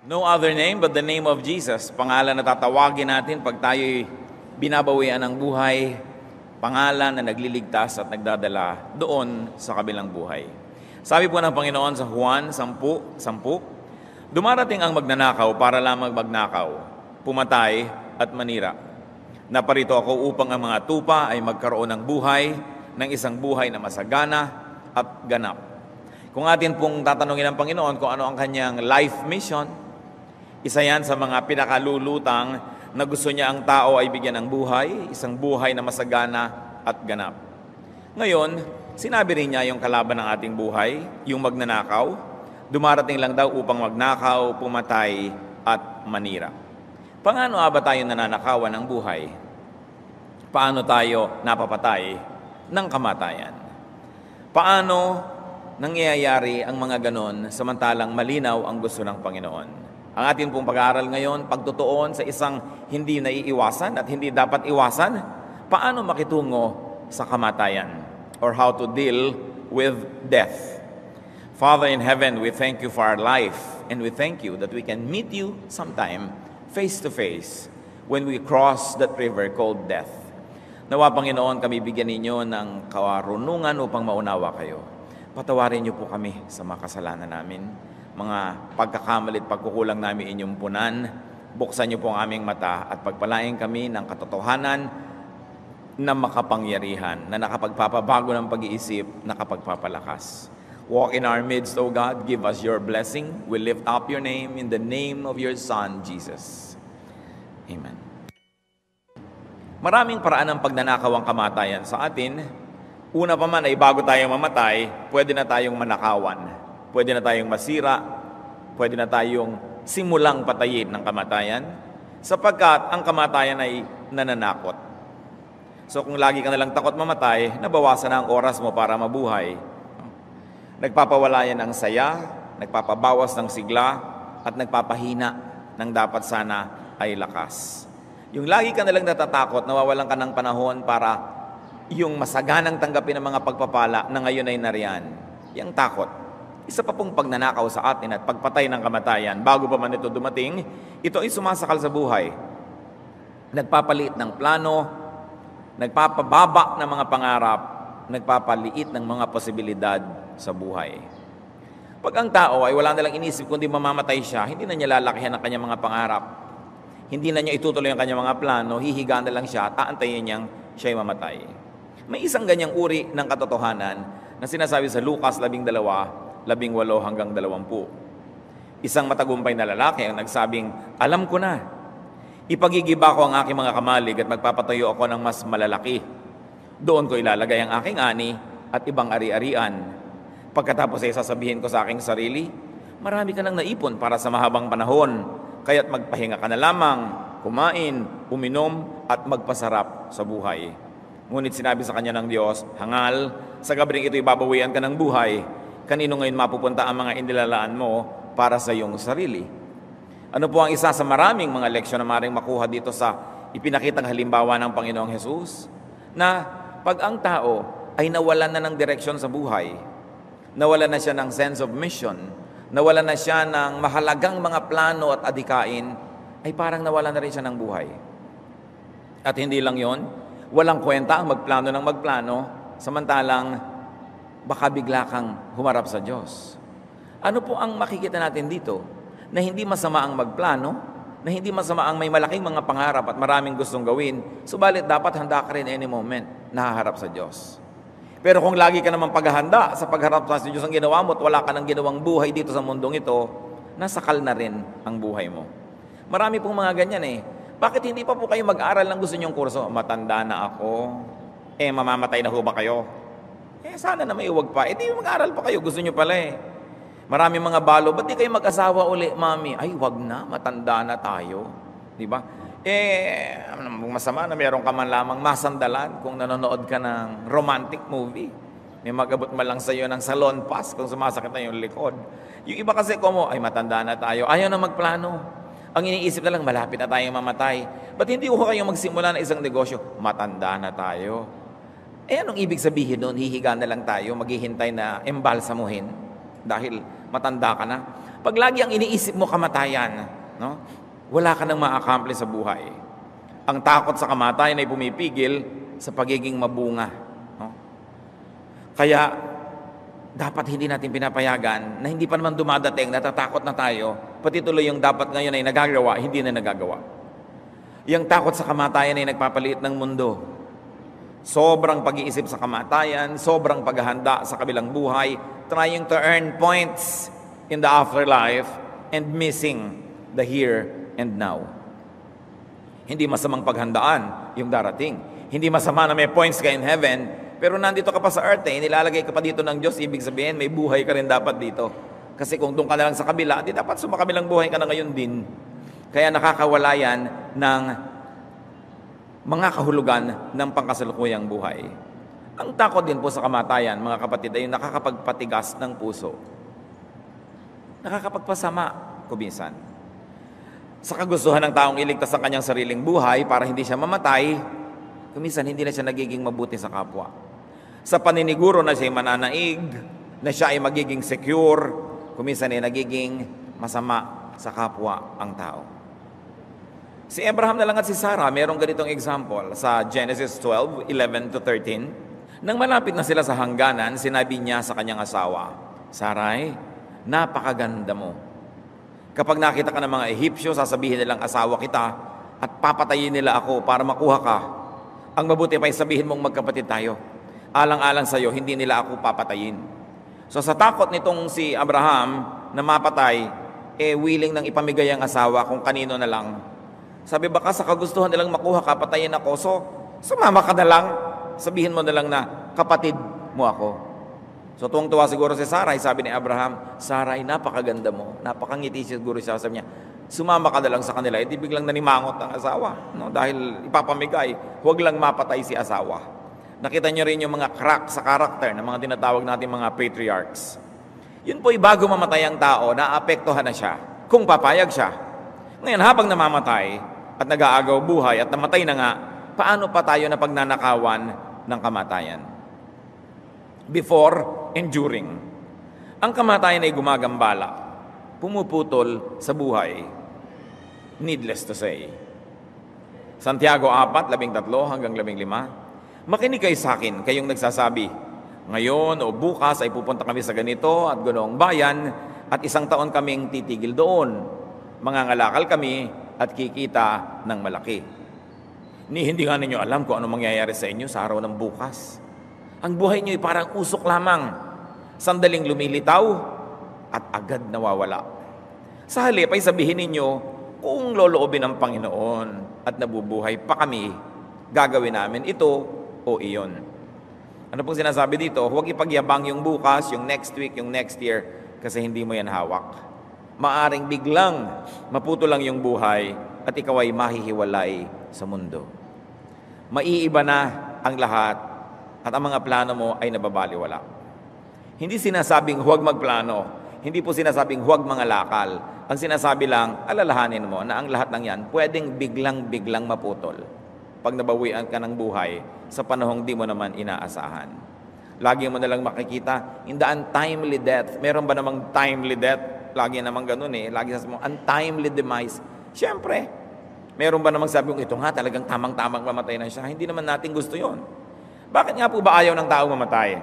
No other name but the name of Jesus. Pangalan na tatawagin natin pag tayo'y binabawian ng buhay. Pangalan na nagliligtas at nagdadala doon sa kabilang buhay. Sabi po ng Panginoon sa Juan 10:10, dumarating ang magnanakaw para lamang magnakaw, pumatay at manira. Naparito ako upang ang mga tupa ay magkaroon ng buhay, ng isang buhay na masagana at ganap. Kung atin pong tatanungin ng Panginoon kung ano ang kanyang life mission, isa yan sa mga pinakalulutang na gusto niya ang tao ay bigyan ng buhay, isang buhay na masagana at ganap. Ngayon, sinabi rin niya yung kalaban ng ating buhay, yung magnanakaw, dumarating lang daw upang magnakaw, pumatay at manira. Paano ba tayo nananakawan ng buhay? Paano tayo napapatay ng kamatayan? Paano nangyayari ang mga ganon samantalang malinaw ang gusto ng Panginoon? Ang ating pong pag-aaral ngayon, pagtutuon sa isang hindi naiiwasan at hindi dapat iwasan, paano makitungo sa kamatayan or how to deal with death. Father in heaven, we thank you for our life and we thank you that we can meet you sometime face to face when we cross that river called death. Nawa Panginoon, kami bigyan ninyo ng kawarunungan upang maunawa kayo. Patawarin niyo po kami sa mga kasalanan namin, mga pagkakamali at pagkukulang namin inyong punan. Buksan niyo po ang aming mata at pagpalain kami ng katotohanan na makapangyarihan, na nakapagpapabago ng pag-iisip, nakapagpapalakas. Walk in our midst, O God. Give us your blessing. We lift up your name in the name of your Son, Jesus. Amen. Maraming paraan ng pagnanakaw ang kamatayan sa atin. Una pa man ay bago tayong mamatay, pwede na tayong manakawan. Pwede na tayong masira, pwede na tayong simulang patayin ng kamatayan, sapagkat ang kamatayan ay nananakot. So kung lagi ka nalang takot mamatay, nabawasan na ang oras mo para mabuhay. Nagpapawala yan ng saya, nagpapabawas ng sigla, at nagpapahina ng dapat sana ay lakas. Yung lagi ka nalang natatakot, nawawalan ka ng panahon para yung masaganang tanggapin ng mga pagpapala na ngayon ay nariyan. Yung takot. Isa pa pong pagnanakaw sa atin at pagpatay ng kamatayan, bago pa man ito dumating, ito ay sumasakal sa buhay. Nagpapaliit ng plano, nagpapababa ng mga pangarap, nagpapaliit ng mga posibilidad sa buhay. Pag ang tao ay wala nalang inisip kundi mamamatay siya, hindi na niya lalakihan ang kanyang mga pangarap. Hindi na niya itutuloy ang kanyang mga plano, hihiga na lang siya at aantayin niyang siya'y mamatay. May isang ganyang uri ng katotohanan na sinasabi sa Lucas 12:18 hanggang 20. Isang matagumpay na lalaki ang nagsabing, alam ko na, ipagigiba ko ang aking mga kamalig at magpapatayo ako ng mas malalaki. Doon ko ilalagay ang aking ani at ibang ari-arian. Pagkatapos ay sasabihin ko sa aking sarili, marami ka nang naipon para sa mahabang panahon, kaya't magpahinga ka na lamang, kumain, uminom at magpasarap sa buhay. Ngunit sinabi sa kanya ng Diyos, hangal, sa gabing ito'y babawian ka ng buhay. Kanino ngayon mapupunta ang mga inilalaan mo para sa iyong sarili? Ano po ang isa sa maraming mga leksyon na maaaring makuha dito sa ipinakitang halimbawa ng Panginoong Hesus? Na pag ang tao ay nawalan na ng direksyon sa buhay, nawalan na siya ng sense of mission, nawalan na siya ng mahalagang mga plano at adikain, ay parang nawalan na rin siya ng buhay. At hindi lang yon, walang kwenta ang magplano ng magplano, samantalang baka bigla kang humarap sa Diyos. Ano po ang makikita natin dito? Na hindi masama ang magplano, na hindi masama ang may malaking mga pangarap at maraming gustong gawin, subalit dapat handa ka rin any moment na haharap sa Diyos. Pero kung lagi ka naman paghahanda sa pagharap sa Diyos ang ginawa mo at wala ka ng ginawang buhay dito sa mundong ito, nasakal na rin ang buhay mo. Marami pong mga ganyan eh. Bakit hindi pa po kayo mag-aral ng gusto niyong kurso? Matanda na ako. Mamamatay na ho ba kayo? Sana na may huwag pa. Di mag-aral pa kayo. Gusto nyo pala eh. Marami mga balo. Ba't di kayo mag-asawa uli, mami? Ay, wag na. Matanda na tayo. Di ba? Masama na meron ka man lamang masandalan kung nanonood ka ng romantic movie. May mag-abot man lang sa iyo ng salon pass kung sumasakit na yung likod. Yung iba kasi ay matanda na tayo. Ayaw na magplano. Ang iniisip na lang, malapit na tayong mamatay. Ba't hindi ko kayo magsimula ng isang negosyo? Matanda na tayo. Anong ibig sabihin doon? Hihiga na lang tayo, maghihintay na embalsamuhin dahil matanda ka na. Pag lagi ang iniisip mo kamatayan, no? Wala ka nang ma-accomplish sa buhay. Ang takot sa kamatayan ay pumipigil sa pagiging mabunga. No? Kaya, dapat hindi natin pinapayagan na hindi pa naman dumadating, natatakot na tayo, pati tuloy yung dapat ngayon ay nagagawa, hindi na nagagawa. Yung takot sa kamatayan ay nagpapaliit ng mundo. Sobrang pag-iisip sa kamatayan, sobrang paghahanda sa kabilang buhay, trying to earn points in the afterlife and missing the here and now. Hindi masamang paghandaan yung darating. Hindi masama na may points ka in heaven, pero nandito ka pa sa earth nilalagay ka pa dito ng Diyos, ibig sabihin may buhay ka rin dapat dito. Kasi kung doon ka na lang sa kabila, di dapat sumakabilang buhay ka na ngayon din. Kaya nakakawala yan ng mga kahulugan ng pangkasalukuyang buhay. Ang takot din po sa kamatayan, mga kapatid, ay nakakapagpatigas ng puso. Nakakapagpasama, kuminsan. Sa kagustuhan ng taong iligtas ang kanyang sariling buhay para hindi siya mamatay, kuminsan hindi na siya nagiging mabuti sa kapwa. Sa paniniguro na siya ay mananaig, na siya ay magiging secure, kuminsan ay nagiging masama sa kapwa ang tao. Si Abraham na lang at si Sarah, mayroong ganitong example sa Genesis 12:11-13. Nang malapit na sila sa hangganan, sinabi niya sa kanyang asawa, Saray, napakaganda mo. Kapag nakita ka ng mga Ehipsyo, sasabihin nilang asawa kita at papatayin nila ako para makuha ka. Ang mabuti pa ay sabihin mong magkapatid tayo. Alang-alang sa iyo, hindi nila ako papatayin. So sa takot nitong si Abraham na mapatay, willing nang ipamigay ang asawa kung kanino na lang. Sabi, baka sa kagustuhan nilang makuha ka, patayin ako. So, sumama ka na lang. Sabihin mo na lang na, kapatid mo ako. So, tuwang-tuwa siguro si Sarai. Sabi ni Abraham, Sarai, napakaganda mo. Napakangiti siguro siya. Sabi niya, sumama ka na lang sa kanila. Hindi biglang nanimangot ang asawa. No? Dahil ipapamigay, huwag lang mapatay si asawa. Nakita niyo rin yung mga crack sa karakter ng mga tinatawag natin mga patriarchs. Yun po'y bago mamatay ang tao, naapektuhan na siya. Kung papayag siya. Ngayon, habang namamatay, at nag-aagaw buhay at namatay na nga, paano pa tayo na pagnanakawan ng kamatayan? Before and during. Ang kamatayan ay gumagambala, pumuputol sa buhay. Needless to say. Santiago 4:13-15. Makinig kayo sa akin, kayong nagsasabi, ngayon o bukas ay pupunta kami sa ganito at ganoong bayan at 1 taon kaming titigil doon. Mangangalakal kami at kikita ng malaki. Hindi nga ninyo alam kung ano mangyayari sa inyo sa araw ng bukas. Ang buhay nyo ay parang usok lamang. Sandaling lumilitaw at agad nawawala. Sa halip ay sabihin ninyo, kung loloobin ng Panginoon at nabubuhay pa kami, gagawin namin ito o iyon. Ano pong sinasabi dito? Huwag ipagyabang yung bukas, yung next week, yung next year, kasi hindi mo yan hawak. Maaring biglang maputo lang yung buhay at ikaw ay mahihiwalay sa mundo. Maiiba na ang lahat at ang mga plano mo ay nababaliwala. Hindi sinasabing huwag magplano, hindi po sinasabing huwag mangalakal. Ang sinasabi lang, alalahanin mo na ang lahat ng yan pwedeng biglang maputol pag nabawian ka ng buhay sa panahong di mo naman inaasahan. Lagi mo nalang makikita, in the untimely death. Meron ba namang timely death? Lagi naman ganun Lagi sasabi mo, untimely demise. Siyempre, meron ba namang sabi ito nga, talagang tamang-tamang mamatay na siya? Hindi naman natin gusto yon. Bakit nga po ba ayaw ng tao mamatay?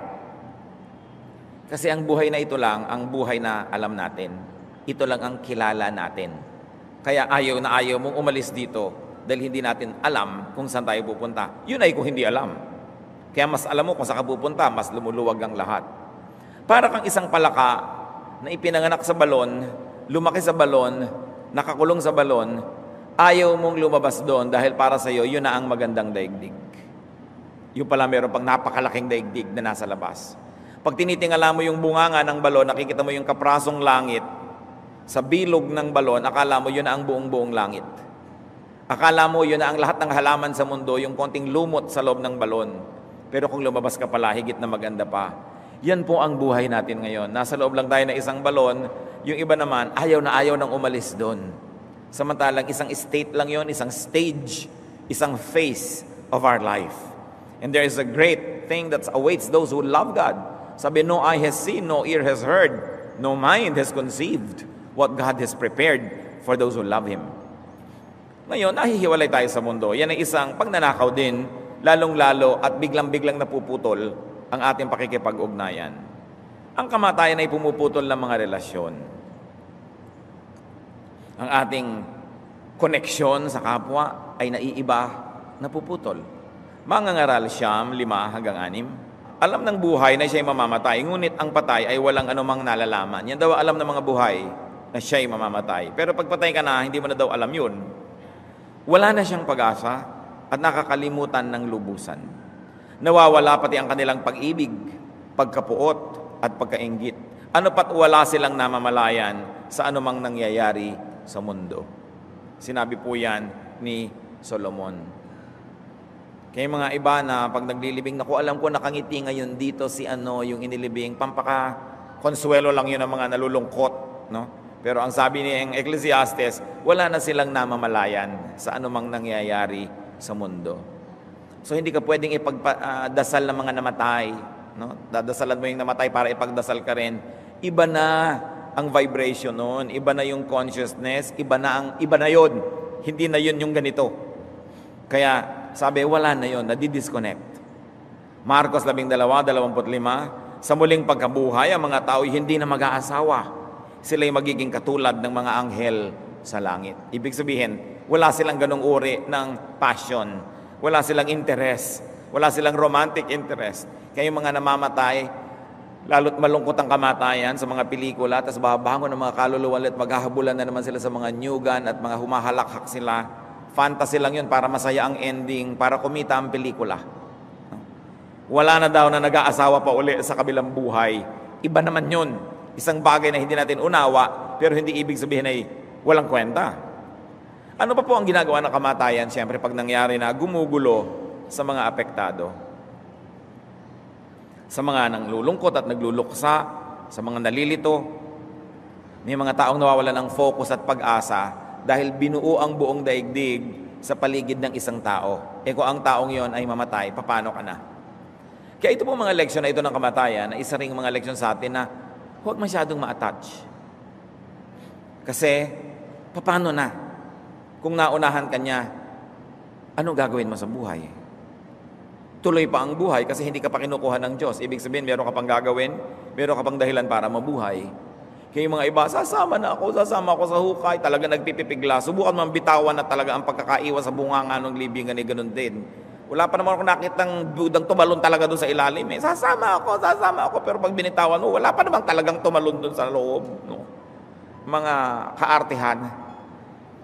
Kasi ang buhay na ito lang, ang buhay na alam natin. Ito lang ang kilala natin. Kaya ayaw na ayaw mong umalis dito dahil hindi natin alam kung saan tayo pupunta. Yun ay kung hindi alam. Kaya mas alam mo kung saan ka pupunta, mas lumuluwag ang lahat. Para kang isang palaka na ipinanganak sa balon, lumaki sa balon, nakakulong sa balon, ayaw mong lumabas doon dahil para sa iyo, yun na ang magandang daigdig. Yung pala meron pang napakalaking daigdig na nasa labas. Pag tinitingala mo yung bunganga ng balon, nakikita mo yung kaprasong langit, sa bilog ng balon, akala mo yun na ang buong langit. Akala mo yun na ang lahat ng halaman sa mundo, yung konting lumot sa loob ng balon. Pero kung lumabas ka pala, higit na maganda pa. Yan po ang buhay natin ngayon. Nasa loob lang tayo na isang balon, yung iba naman, ayaw na ayaw nang umalis doon. Samantalang isang state lang yon, isang stage, isang phase of our life. And there is a great thing that awaits those who love God. Sabi, no eye has seen, no ear has heard, no mind has conceived what God has prepared for those who love Him. Ngayon, nahihiwalay tayo sa mundo. Yan ay isang pagnanakaw din, lalong-lalo at biglang-biglang napuputol ang ating pakikipag-ugnayan. Ang kamatayan ay pumuputol ng mga relasyon. Ang ating koneksyon sa kapwa ay naiiba, napuputol. Mangangaral Siyam, 5-6. Alam ng buhay na siya'y mamamatay, ngunit ang patay ay walang anumang nalalaman. Yan daw alam ng mga buhay na siya'y mamamatay. Pero pag patay ka na, hindi mo na daw alam yun. Wala na siyang pag-asa at nakakalimutan ng lubusan. Nawawala pati ang kanilang pag-ibig, pagkapuot at pagkainggit. Ano pat wala silang namamalayan sa anumang nangyayari sa mundo. Sinabi po yan ni Solomon. Kaya mga iba na pag naglilibing, naku, alam ko nakangiti ngayon dito si yung inilibing, pampaka-konsuelo lang yun ng mga nalulungkot, no? Pero ang sabi ni Ecclesiastes, wala na silang namamalayan sa anumang nangyayari sa mundo. So hindi ka pwedeng ipagdasal ng mga namatay, no? Dadasalan mo yung namatay para ipagdasal ka rin. Iba na ang vibration noon, iba na yung consciousness, iba na yon. Hindi na yun yung ganito. Kaya sabi, wala na yon, nadi-disconnect. Marcos 12:25, sa muling pagkabuhay, ang mga tao hindi na mag-aasawa. Sila'y magiging katulad ng mga anghel sa langit. Ibig sabihin, wala silang ganong uri ng passion. Wala silang interest. Wala silang romantic interest. Kaya yung mga namamatay, lalo't malungkot ang kamatayan sa mga pelikula, tapos babangon ng mga kaluluwa at maghahabulan na naman sila sa mga nyugan at mga humahalakhak sila. Fantasy lang yun para masaya ang ending, para kumita ang pelikula. Wala na daw na nag-aasawa pa uli sa kabilang buhay. Iba naman yun. Isang bagay na hindi natin unawa, pero hindi ibig sabihin ay walang kwenta. Ano pa po ang ginagawa ng kamatayan? Siyempre, pag nangyari na, gumugulo sa mga apektado. Sa mga nanglulungkot at nagluluksa, sa mga nalilito, may mga taong nawawalan ng focus at pag-asa dahil binuo ang buong daigdig sa paligid ng isang tao. E kung ang taong yon ay mamatay, paano ka na? Kaya ito po mga leksyon na ito ng kamatayan, na isa ring mga leksyon sa atin na huwag masyadong ma-attach. Kasi, paano na? Kung naunahan ka niya, ano gagawin mo sa buhay? Tuloy pa ang buhay kasi hindi ka pa kinukuha ng Diyos. Ibig sabihin, meron ka pang gagawin, meron ka pang dahilan para mabuhay. Kaya yung mga iba, sasama ako sa hukay, talaga nagpipipigla. Subukan man bitawan na talaga ang pagkakaiwas sa bunganga ng libingan ni ganun din. Wala pa naman ako nakitang budang tumalon talaga doon sa ilalim. Sasama ako. Pero pag binitawan mo, wala pa naman talagang tumalon doon sa loob. No? Mga kaartihan.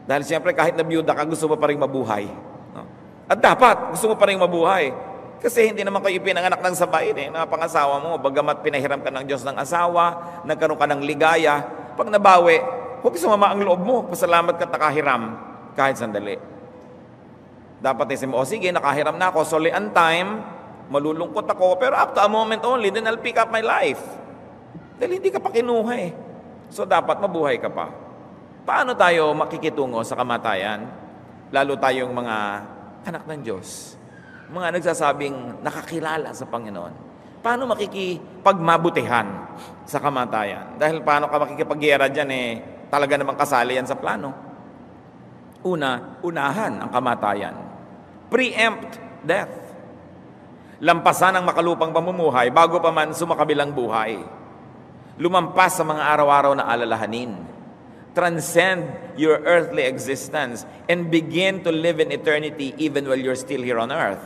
Dahil siyempre kahit na byuda ka, gusto mo pa rin mabuhay. No? At dapat, gusto mo pa rin mabuhay. Kasi hindi naman kayo pinanganak ng sabay. Napangasawa mo, bagamat pinahiram ka ng Diyos ng asawa, nagkaroon ka ng ligaya. Pag nabawi, huwag sumama ang loob mo. Pasalamat ka nakahiram kahit sandali. Dapat isip mo, sige, nakahiram na ako, solian time, malulungkot ako, pero up to a moment only, then I'll pick up my life. Dahil hindi ka pa kinuha eh. So dapat mabuhay ka pa. Paano tayo makikitungo sa kamatayan? Lalo tayong mga anak ng Diyos. Mga nagsasabing nakakilala sa Panginoon. Paano makikipagmabutihan sa kamatayan? Dahil paano ka makikipag-gera dyan talaga namang kasali yan sa plano. Unahan ang kamatayan. Preempt death. Lampasan ang makalupang pamumuhay bago pa man sumakabilang buhay. Lumampas sa mga araw-araw na alalahanin. Transcend your earthly existence and begin to live in eternity even while you're still here on earth.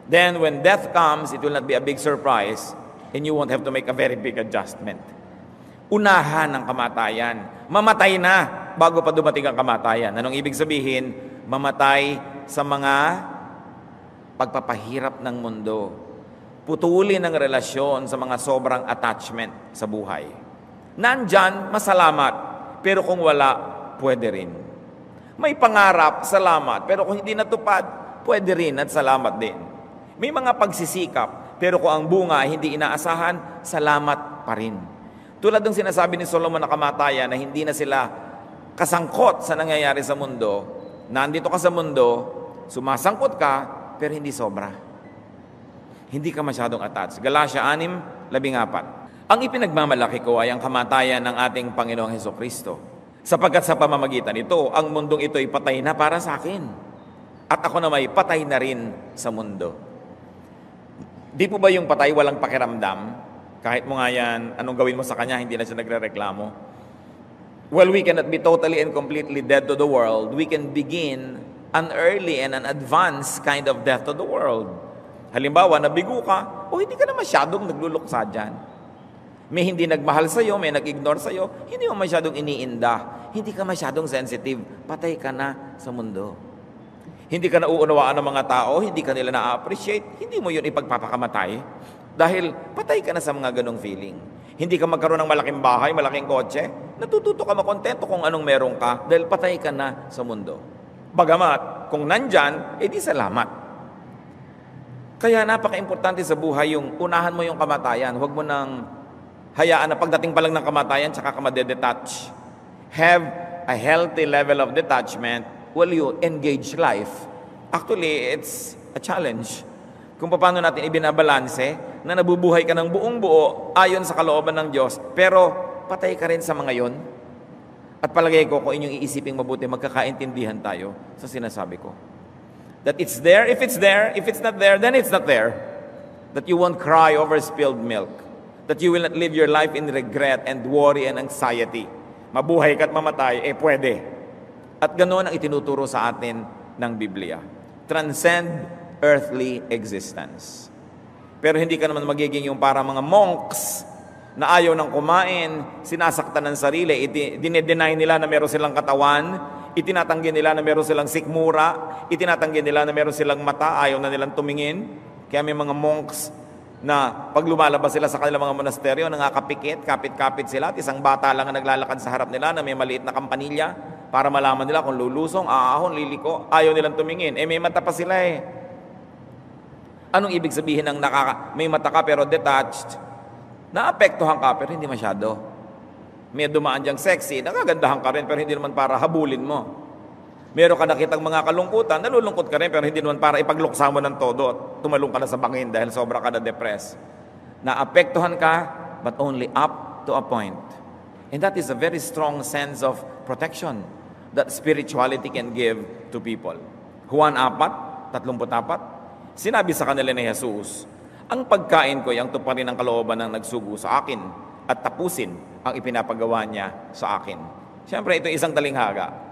Then when death comes, it will not be a big surprise and you won't have to make a very big adjustment. Unahan ang kamatayan. Mamatay na bago pa dumating ang kamatayan. Anong ibig sabihin? Mamatay sa mga pagpapahirap ng mundo. Putulin ang relasyon sa mga sobrang attachment sa buhay. Nandyan, masalamat. Pero kung wala, pwede rin. May pangarap, salamat. Pero kung hindi natupad, pwede rin at salamat din. May mga pagsisikap. Pero kung ang bunga ay hindi inaasahan, salamat pa rin. Tulad ng sinasabi ni Solomon na kamatayan na hindi na sila kasangkot sa nangyayari sa mundo. Nandito ka sa mundo, sumasangkot ka, pero hindi sobra. Hindi ka masyadong attached. Galatia 6:14. Ang ipinagmamalaki ko ay ang kamatayan ng ating Panginoong Hesukristo. Sapagkat sa pamamagitan nito, ang mundong ito ay patay na para sa akin. At ako na may patay na rin sa mundo. Di po ba yung patay walang pakiramdam? Kahit mo nga yan, anong gawin mo sa kanya, hindi na siya nagre-reklamo. Well, we cannot be totally and completely dead to the world. We can begin an early and an advanced kind of death to the world. Halimbawa, nabigo ka, o hindi ka na masyadong nagluluksa dyan. May hindi nagmahal sa'yo, may nag-ignore sa'yo, hindi mo masyadong iniinda, hindi ka masyadong sensitive, patay ka na sa mundo. Hindi ka nauunawaan ng mga tao, hindi ka nila na-appreciate, hindi mo yun ipagpapakamatay. Dahil patay ka na sa mga ganong feeling. Hindi ka magkaroon ng malaking bahay, malaking kotse, natututo ka makontento kung anong meron ka, dahil patay ka na sa mundo. Bagamat, kung nandyan, edi salamat. Kaya napaka-importante sa buhay yung unahan mo yung kamatayan, huwag mo nang hayaan na pagdating pa lang ng kamatayan, tsaka ka madedetach. Have a healthy level of detachment while you engage life. Actually, it's a challenge. Kung paano natin ibinabalanse na nabubuhay ka ng buong buo ayon sa kalooban ng Diyos, pero patay ka rin sa mga yon. At palagay ko, kung inyong iisiping mabuti, magkakaintindihan tayo sa sinasabi ko. That it's there, if it's not there, then it's not there. That you won't cry over spilled milk. That you will not live your life in regret and worry and anxiety. Mabuhay ka at mamatay, pwede. At ganoon ang itinuturo sa atin ng Biblia. Transcend earthly existence. Pero hindi ka naman magiging yung para mga monks na ayaw ng kumain, sinasaktan ng sarili, dinedeny nila na meron silang katawan, itinatanggi nila na meron silang sikmura, itinatanggi nila na meron silang mata, ayaw na nilang tumingin. Kaya may mga monks na pag lumalabas sila sa kanilang mga monasteryo, nangakapikit, kapit-kapit sila, at isang bata lang ang naglalakad sa harap nila na may maliit na kampanilya para malaman nila kung lulusong, aahon, liliko, ayaw nilang tumingin. May mata pa sila Anong ibig sabihin ng may mata ka pero detached? Naapektuhan ka pero hindi masyado. May dumaan diyang sexy, nakagandahan ka rin pero hindi naman para habulin mo. Meron ka nakitang mga kalungkutan, nalulungkot ka rin pero hindi naman para ipagluksa mo ng todo at tumalong ka na sa bangin dahil sobra ka na depressed. Naapektuhan ka but only up to a point. And that is a very strong sense of protection that spirituality can give to people. Juan 4:34, sinabi sa kanila ni Jesus, ang pagkain ko ay ang tuparin ng kalooban ng nagsugo sa akin at tapusin ang ipinapagawa niya sa akin. Siyempre, ito isang talinghaga.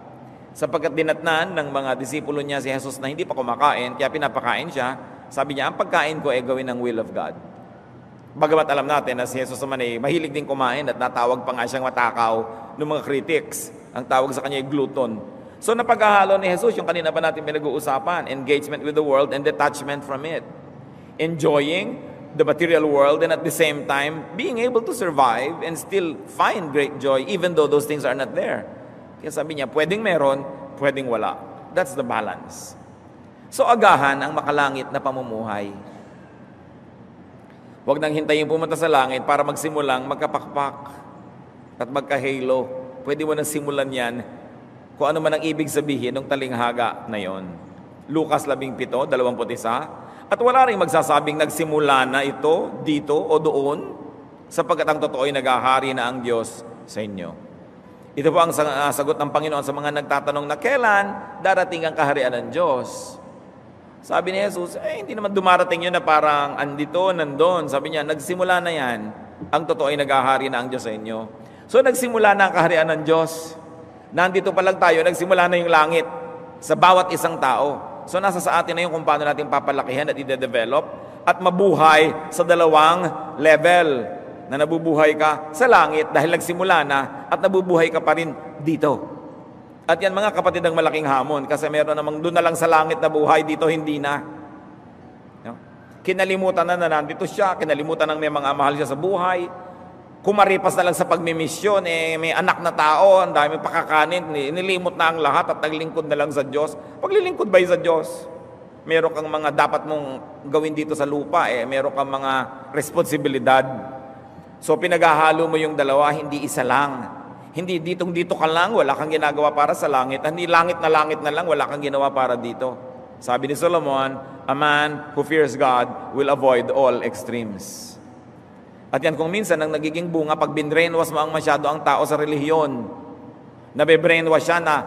Sapagkat dinatnan ng mga disipulo niya si Jesus na hindi pa kumakain, kaya pinapakain siya, sabi niya, ang pagkain ko ay gawin ng will of God. Bagamat alam natin na si Jesus naman ay mahilig din kumain at natawag pa nga siyang matakaw ng mga critics. Ang tawag sa kanya ay glutton. So napaghahalo ni Jesus, yung kanina pa natin pinag-uusapan, engagement with the world and detachment from it. Enjoying the material world and at the same time, being able to survive and still find great joy even though those things are not there. Kaya sabi niya, pwedeng meron, pwedeng wala. That's the balance. So agahan ang makalangit na pamumuhay. Huwag nang hintayin pumunta sa langit para magsimulang magkapakpak at magkahalo. Pwede mo nang simulan yan kung ano man ang ibig sabihin ng talinghaga na yon. Lucas 17:21, at wala rin magsasabing nagsimula na ito, dito o doon, sapagkat ang totoo ay naghahari na ang Diyos sa inyo. Ito po ang sagot ng Panginoon sa mga nagtatanong na kailan darating ang kaharian ng Diyos. Sabi ni Jesus, hindi naman dumarating yun na parang andito, nandun. Sabi niya, nagsimula na yan. Ang totoo ay naghahari na ang Diyos sa inyo. So nagsimula na ang kaharian ng Diyos. Nandito pa lang tayo, nagsimula na yung langit sa bawat isang tao. So nasa sa atin na yung kung paano natin papalakihan at i-develop at mabuhay sa dalawang level na nabubuhay ka sa langit dahil nagsimula na at nabubuhay ka pa rin dito. At yan mga kapatid ang malaking hamon kasi meron namang doon na lang sa langit na buhay, dito hindi na. No? Kinalimutan na nandito siya, kinalimutan ng may mga mahal siya sa buhay. Kumaripas na lang sa pagmimisyon, may anak na tao, ang dami pakakanin, nilimot na ang lahat at naglingkod na lang sa Diyos. Paglilingkod ba sa Diyos? Meron kang mga dapat mong gawin dito sa lupa, meron kang mga responsibilidad. So pinaghahalo mo yung dalawa, hindi isa lang. Hindi dito ka lang, wala kang ginagawa para sa langit. Hindi langit na lang, wala kang ginawa para dito. Sabi ni Solomon, a man who fears God will avoid all extremes. At yan kung minsan ang nagiging bunga, pag binrainwash mo ang masyado ang tao sa relihiyon, nabe-brainwash siya na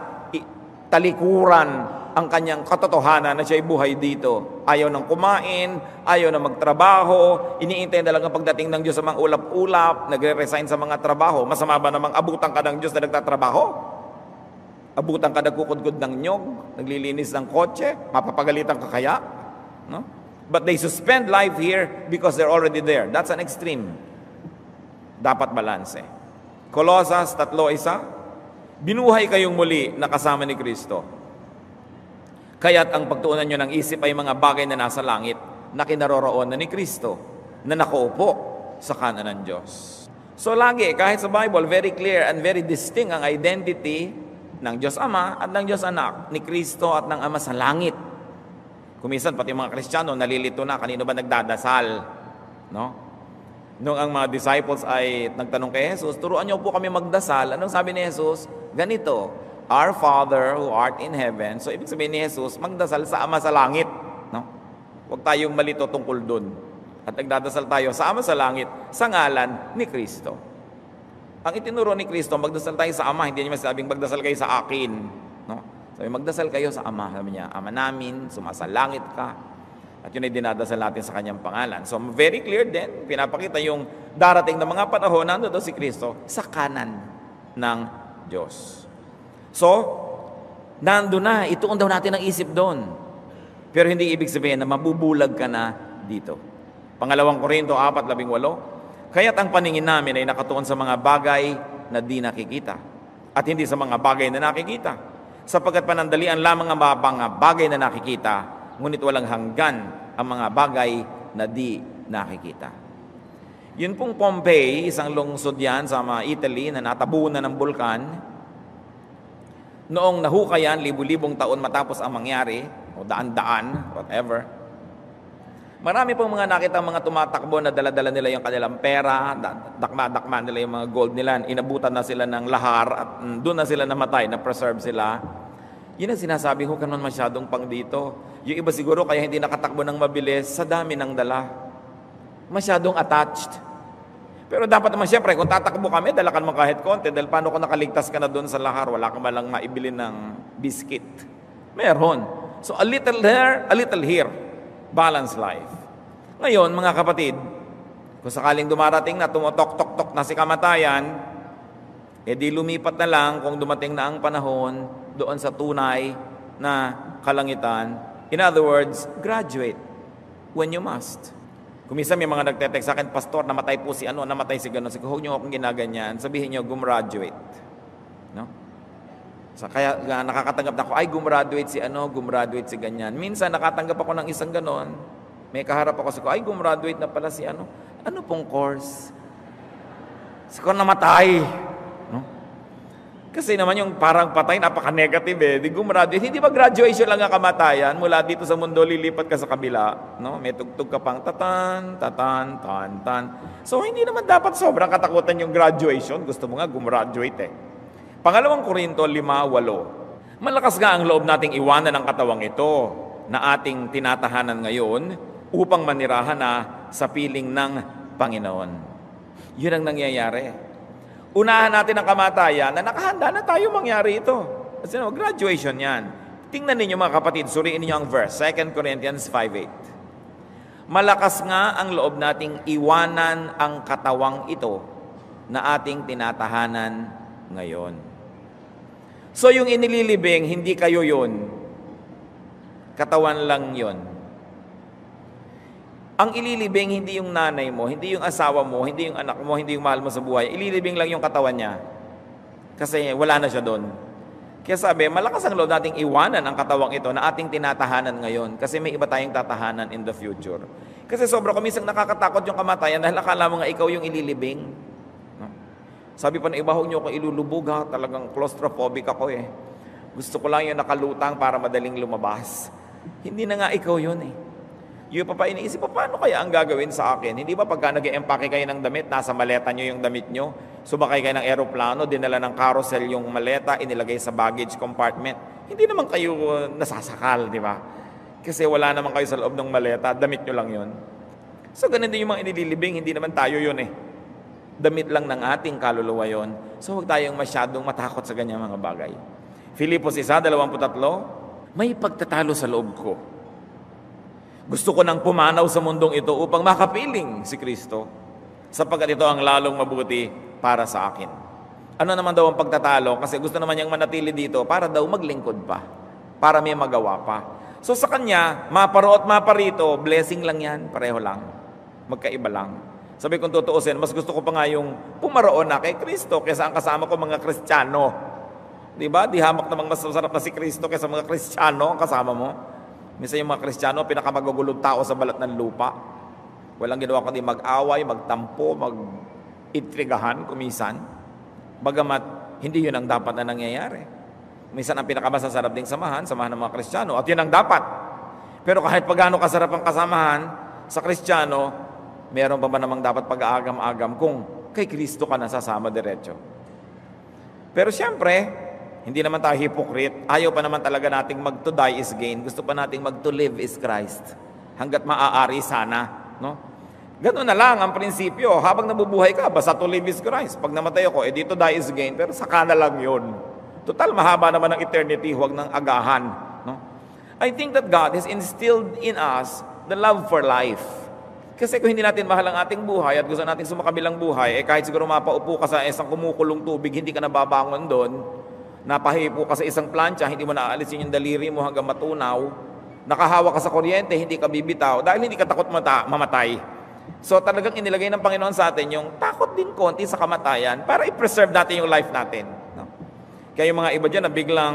talikuran ang kanyang katotohanan na siya'y buhay dito. Ayaw nang kumain, ayaw na magtrabaho, iniintay na lang ang pagdating ng Diyos sa mga ulap-ulap, nagre-resign sa mga trabaho. Masama ba namang abutan ka ng Diyos na nagtatrabaho? Abutan ka nagkukudkod ng nyog, naglilinis ng kotse, mapapagalitan ka kaya? No? But they suspend life here because they're already there. That's an extreme. Dapat balanse. Colossus 3:1, binuhay kayong muli na kasama ni Kristo. Kaya't ang pagtuunan nyo ng isip ay mga bagay na nasa langit, na kinaroroonan ni Kristo, na nakaupo sa kanan ng Diyos. So lagi, kahit sa Bible, very clear and very distinct ang identity ng Diyos Ama at ng Diyos Anak, ni Kristo at ng Ama sa langit. Kumisan, pati mga Kristiyano, nalilito na, kanino ba nagdadasal? No? Nung ang mga disciples ay nagtanong kay Jesus, turuan niyo po kami magdasal. Anong sabi ni Jesus? Ganito, Our Father who art in heaven. So, ibig sabihin ni Jesus, magdasal sa Ama sa langit. No? Huwag tayong malito tungkol dun. At nagdadasal tayo sa Ama sa langit, sa ngalan ni Kristo. Ang itinuro ni Kristo, magdasal tayo sa Ama, hindi niya masabing magdasal kayo sa akin. No? Sabi, magdasal kayo sa Ama. Sabi niya, Ama namin, sumasalangit ka. At yun ay dinadasal natin sa kanyang pangalan. So, very clear din, pinapakita yung darating na mga panahon, nando doon si Kristo sa kanan ng Diyos. So, nando na, ituon daw natin ang isip doon. Pero hindi ibig sabihin na mabubulag ka na dito. Pangalawang Korinto 4:18, kaya't ang paningin namin ay nakatuon sa mga bagay na di nakikita at hindi sa mga bagay na nakikita. Sapagkat panandalian lamang ang mga bagay na nakikita, ngunit walang hanggan ang mga bagay na di nakikita. Yun pong Pompeii, isang lungsod yan sa Italy na natabunan ng bulkan. Noong nahukayan, libu-libong taon matapos ang mangyari, o daan-daan, whatever, marami pong mga nakita mga tumatakbo na dala-dala nila yung kanilang pera, dakma-dakma nila yung mga gold nila, inabutan na sila ng lahar at doon na sila namatay, na-preserve sila. Yun ang sinasabi ko, kanon masyadong pang dito. Yung iba siguro kaya hindi nakatakbo ng mabilis sa dami ng dala. Masyadong attached. Pero dapat naman siyempre, kung tatakbo kami, dala ka naman kahit konti, dahil paano kung nakaligtas ka na doon sa lahar, wala ka malang maibili ng biscuit. Meron. So a little there, a little here. Balanced life. Ngayon, mga kapatid, kung sakaling dumarating na, tumutok-tok-tok na si kamatayan, di lumipat na lang kung dumating na ang panahon doon sa tunay na kalangitan. In other words, graduate when you must. Kung minsan may mga nagte-text sa akin, Pastor, namatay po si ano, namatay si gano'n. Huwag niyo akong ginaganyan. Sabihin niyo, gumraduate. No? Kaya nakakatanggap na ako, ay gumraduate si ano, gumraduate si ganyan. Minsan nakatanggap ako ng isang ganon, may kaharap ako sa ko, ay gumraduate na pala si ano. Ano pong course? Si ko namatay. No? Kasi naman yung parang patay, napaka-negative eh. Di gumraduate. Hindi ba graduation lang ang kamatayan? Mula dito sa mundo, lilipat ka sa kabila. No? May tugtog ka pang tatan, tatan, tan, tan. So hindi naman dapat sobrang katakutan yung graduation. Gusto mo nga gumraduate eh. Pangalawang Korinto 5:8, malakas nga ang loob nating iwanan ang katawang ito na ating tinatahanan ngayon upang manirahan na sa piling ng Panginoon. Yun ang nangyayari. Unahan natin ang kamatayan na nakahanda na tayo mangyari ito. Kasi graduation yan. Tingnan ninyo mga kapatid, suriin ninyo ang verse, 2 Corinthians 5:8. Malakas nga ang loob nating iwanan ang katawang ito na ating tinatahanan ngayon. So yung inililibing, hindi kayo yun. Katawan lang yun. Ang ililibing, hindi yung nanay mo, hindi yung asawa mo, hindi yung anak mo, hindi yung mahal mo sa buhay. Ililibing lang yung katawan niya. Kasi wala na siya doon. Kaya sabi, malakas ang loob nating iwanan ang katawang ito na ating tinatahanan ngayon. Kasi may iba tayong tatahanan in the future. Kasi sobra kumisang nakakatakot yung kamatayan dahil akala mo nga ikaw yung ililibing. Sabi pa ng iba, huwag niyo akong ilulubog ha, talagang claustrophobic ako eh. Gusto ko lang yung nakalutang para madaling lumabas. Hindi na nga ikaw yun eh. Yung pa iniisip, paano kaya ang gagawin sa akin? Hindi ba pagka nag-e-empake kayo ng damit, nasa maleta nyo yung damit nyo, sumakay kayo ng aeroplano, dinala ng carousel yung maleta, inilagay sa baggage compartment, hindi naman kayo nasasakal, di ba? Kasi wala naman kayo sa loob ng maleta, damit nyo lang yun. So, ganun din yung mga inililibing, hindi naman tayo yun eh. Damit lang ng ating kaluluwa yun. So, huwag tayong masyadong matakot sa ganyang mga bagay. Filipos 1:23, may pagtatalo sa loob ko. Gusto ko nang pumanaw sa mundong ito upang makapiling si Kristo, sapagkat ito ang lalong mabuti para sa akin. Ano naman daw ang pagtatalo? Kasi gusto naman niyang manatili dito para daw maglingkod pa, para may magawa pa. So sa kanya, maparo at maparito, blessing lang yan, pareho lang. Magkaiba lang. Sabi kong tutuusin, mas gusto ko pa nga yung pumaroon na kay Kristo kaysa ang kasama ko mga Kristiyano. Diba? Di hamak namang mas masarap na si Kristo kaysa mga Kristiyano ang kasama mo. Minsan yung mga Kristiyano, pinakamagugulong tao sa balat ng lupa. Walang ginawa kundi mag-away, magtampo, mag-intrigahan, kumisan. Bagamat, hindi yun ang dapat na nangyayari. Minsan ang pinakamasasarap ding samahan ng mga Kristiyano, at yun ang dapat. Pero kahit pagano kasarap ang kasamahan sa Kristiyano, meron pa ba namang dapat pag-aagam-agam kung kay Kristo ka nasasama diretso? Pero siyempre, hindi naman tayo hypocrite. Ayaw pa naman talaga nating mag-to die is gain. Gusto pa nating mag-to live is Christ. Hanggat maaari sana. No? Ganun na lang ang prinsipyo. Habang nabubuhay ka, basta to live is Christ. Pag namatay ako, dito die is gain. Pero saka na lang yun. Total, mahaba naman ang eternity. Huwag nang agahan. No? I think that God has instilled in us the love for life. Kasi kung hindi natin mahal ang ating buhay at gusto natin sumakabilang buhay, kahit siguro mapaupo ka sa isang kumukulong tubig, hindi ka nababangon doon, napahipo ka sa isang plancha, hindi mo naaalisin yung daliri mo hanggang matunaw, nakahawa ka sa kuryente, hindi ka bibitaw, dahil hindi ka takot mamatay. So talagang inilagay ng Panginoon sa atin yung takot din konti sa kamatayan para i-preserve natin yung life natin. No? Kaya yung mga iba dyan na biglang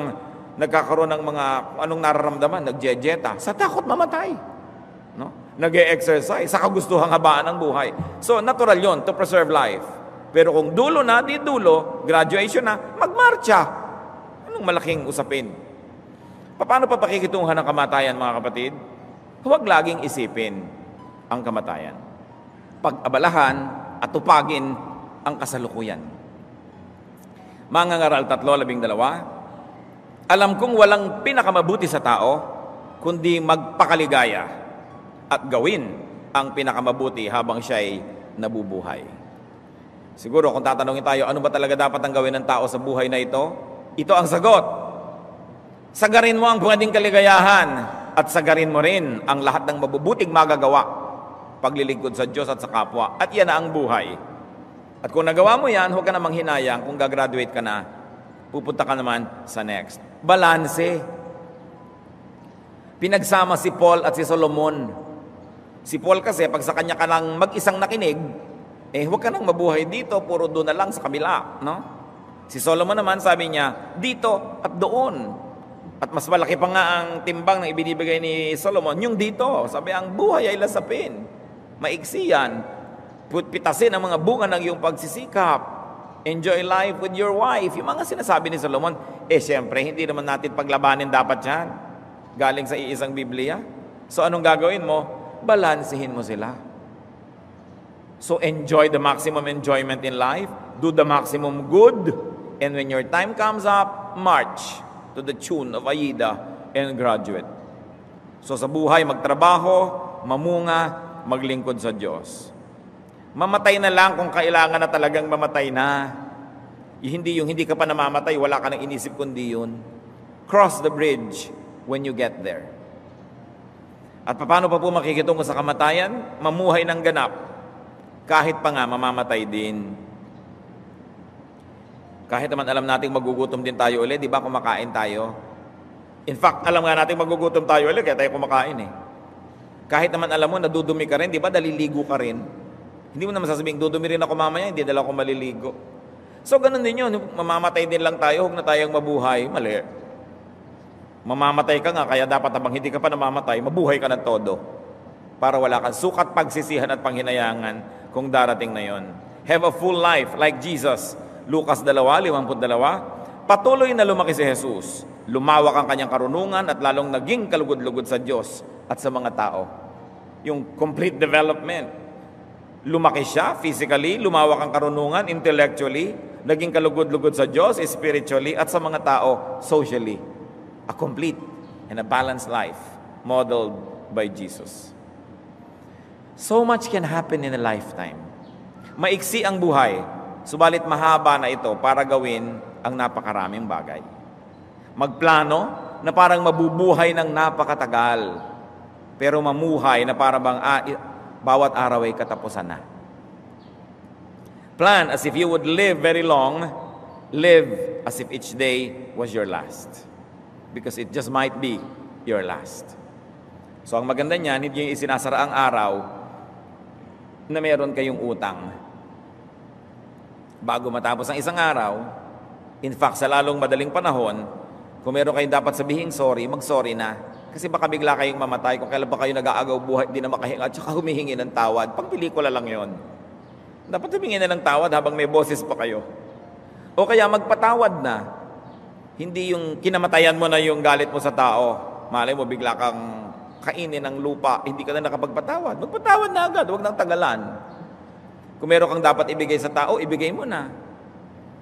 nagkakaroon ng mga anong nararamdaman, nagjejeta, sa takot mamatay. No? Nag-e-exercise, sa kagustuhang habaan ng buhay. So, natural yon to preserve life. Pero kung dulo na, di dulo, graduation na, magmarcha. Anong malaking usapin? Paano pa pakikitungan ng kamatayan, mga kapatid? Huwag laging isipin ang kamatayan. Pag-abalahan at tupagin ang kasalukuyan. Mga ngaral 3:12, alam kong walang pinakamabuti sa tao, kundi magpakaligaya at gawin ang pinakamabuti habang siya'y nabubuhay. Siguro kung tatanungin tayo, ano ba talaga dapat ang gawin ng tao sa buhay na ito? Ito ang sagot. Sagarin mo ang pwedeng kaligayahan at sagarin mo rin ang lahat ng mabubuting magagawa, paglilingkod sa Diyos at sa kapwa. At yan na ang buhay. At kung nagawa mo yan, huwag ka namang hinayang. Kung gagraduate ka na, pupunta ka naman sa next. Balanse. Pinagsama si Paul at si Solomon. Si Paul kasi, pag sa kanya ka lang mag-isang nakinig, huwag ka nang mabuhay dito, puro doon na lang sa kabila. No? Si Solomon naman, sabi niya, dito at doon. At mas malaki pa nga ang timbang na ibinibigay ni Solomon, yung dito. Sabi, ang buhay ay lasapin. Maiksi yan. Pitasin ang mga bunga ng iyong pagsisikap. Enjoy life with your wife. Yung mga sinasabi ni Solomon, siyempre, hindi naman natin paglabanin dapat yan. Galing sa iisang Biblia. So, anong gagawin mo? Balansihin mo sila. So, enjoy the maximum enjoyment in life. Do the maximum good. And when your time comes up, march to the tune of Aida and graduate. So, sa buhay, magtrabaho, mamunga, maglingkod sa Diyos. Mamatay na lang kung kailangan na talagang mamatay na. Hindi ka pa namamatay, wala ka nang inisip kundi yun. Cross the bridge when you get there. At paano pa po makikitungo sa kamatayan? Mamuhay ng ganap. Kahit pa nga, mamamatay din. Kahit naman alam nating magugutom din tayo ulit, di ba kumakain tayo? In fact, alam nga nating magugutom tayo ulit, kaya tayo kumakain Kahit naman alam mo, nadudumi ka rin, di ba? Daliligo ka rin. Hindi mo naman sasabing, dudumi rin ako mamaya, hindi dala ako maliligo. So, ganun din yun. Mamamatay din lang tayo, huwag na tayong mabuhay. Mali. Mamamatay ka nga, kaya dapat habang hindi ka pa namamatay, mabuhay ka ng todo. Para wala kang sukat pagsisihan at panghinayangan kung darating na yon. Have a full life like Jesus. Lucas 2:52. Patuloy na lumaki si Jesus. Lumawak ang kanyang karunungan at lalong naging kalugod-lugod sa Diyos at sa mga tao. Yung complete development. Lumaki siya physically, lumawak ang karunungan intellectually, naging kalugod-lugod sa Diyos spiritually at sa mga tao socially. A complete and a balanced life modeled by Jesus. So much can happen in a lifetime. Maiksi ang buhay, subalit mahaba na ito para gawin ang napakaraming bagay. Magplano na parang mabubuhay ng napakatagal, pero mamuhay na para bang bawat araw ay katapusan na. Plan as if you would live very long, live as if each day was your last. Because it just might be your last. So ang maganda niyan, hindi yung isinasara ang araw na meron kayong utang. Bago matapos ang isang araw, in fact, sa lalong madaling panahon, kung meron kayong dapat sabihin sorry, mag-sorry na. Kasi baka bigla kayong mamatay kung kailan ba kayo nag-aagaw buhay, di na makahinga, at saka humihingi ng tawad. Pang pelikula lang yon. Dapat humingi na ng tawad habang may boses pa kayo. O kaya magpatawad na. Hindi yung kinamatayan mo na yung galit mo sa tao. Malay mo, bigla kang kainin ng lupa, hindi ka na nakapagpatawad. Magpatawad na agad, huwag nang tagalan. Kung meron kang dapat ibigay sa tao, ibigay mo na.